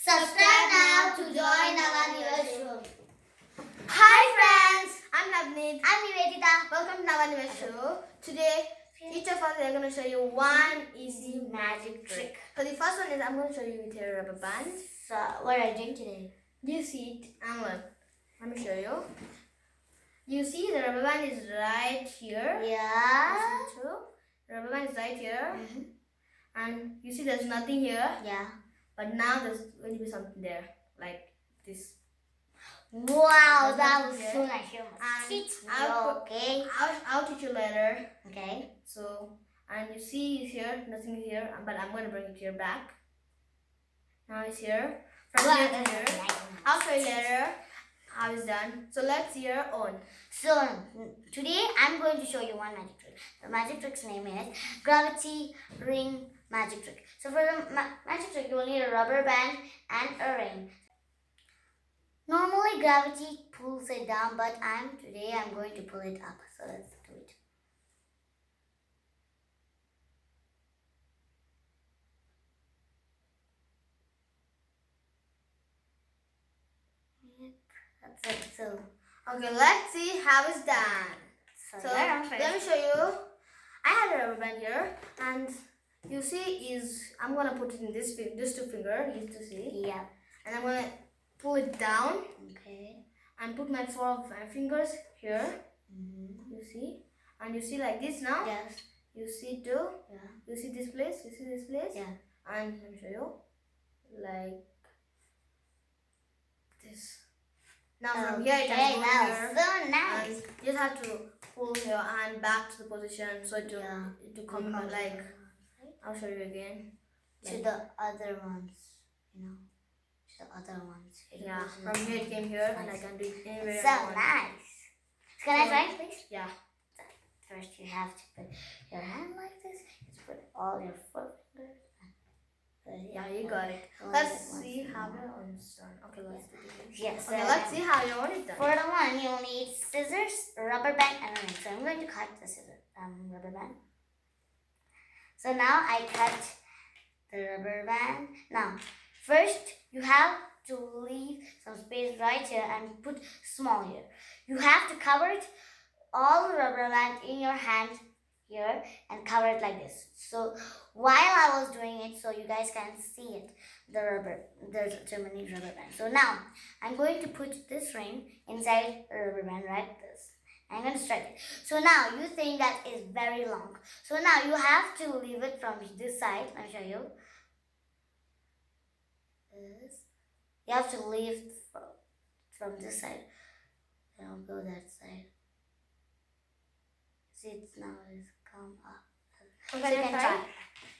Subscribe now to join Navneeth show. Hi friends, I'm Navneeth. I'm Niveditha. Welcome to Navneeth show. Today, each of us are going to show you one easy magic trick. So the first one is I'm going to show you with a rubber band. So what are you doing today? You see it, and look. Let me show you. You see the rubber band is right here. Yeah. The rubber band is right here. And you see there's nothing here. Yeah. But now there's going to be something there. Like this. Wow, that was so nice. You must And teach me, okay? I'll teach you later. Okay. So, and you see it's here, nothing is here, but I'm going to bring it here back. Now it's here. From here to here. I'll show you later how it's done. So let's see your own. So, today I'm going to show you one magic trick. The magic trick's name is Gravity Ring Magic Trick. So for the magic trick, you will need a rubber band and a ring. Normally gravity pulls it down, but today I'm going to pull it up. So let's do it. Yep, that's it. So okay, let's see how it's done. So let me show you. I had a rubber band here, and you see I'm gonna put it in this two finger, you to see. Yeah. And I'm gonna pull it down. Okay. And put my 4 of my fingers here. You see, and you see like this now. Yes. You see too. Yeah. You see this place. You see this place. Yeah. And let me show you, like this. Now from here it has gone here. So nice. And you just have to pull your hand back to the position so to come like. I'll show you again. To the other ones, to the other ones. Yeah, from here it came here, and I can do it anywhere. So nice. Can I try, please? Yeah. First, you have to put your hand like this. Just put all your 4 fingers. Yeah, you got it. Let's see how your own is done. Okay, let's do it. Yes. Okay, let's see how your own is done. For the one, you'll need scissors, a rubber band, and a ring. So I'm going to cut the rubber band. So now I cut the rubber band. Now, first you have to leave some space right here and put small here. You have to cover it, all the rubber band in your hand here and cover it like this. So while I was doing it, so you guys can see it, there's too many rubber bands. So now I'm going to put this ring inside the rubber band like this. I'm going to stretch it. So now you think that is very long. So now you have to leave it from this side. Let me show you. You have to leave from this side. Then I'll go that side. See, it's now it's come up. Okay, so you can try.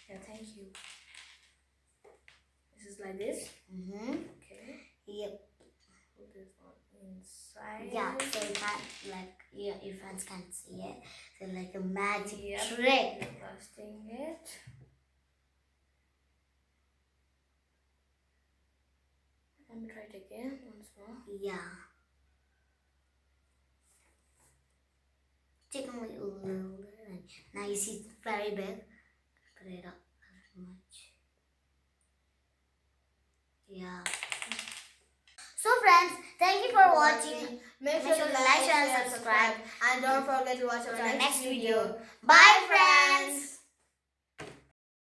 Yeah, thank you. This is like this. Okay. Yep. Put this one inside. Yeah, so you can't your friends can't see it. So like a magic trick. Adjusting it. Let me try it again once more. Yeah. Take only a little bit. Now you see it's very big. Put it up as much. Yeah. So friends, thank you for watching. Make sure to like, share, and subscribe. And don't forget to watch our next video. Bye friends.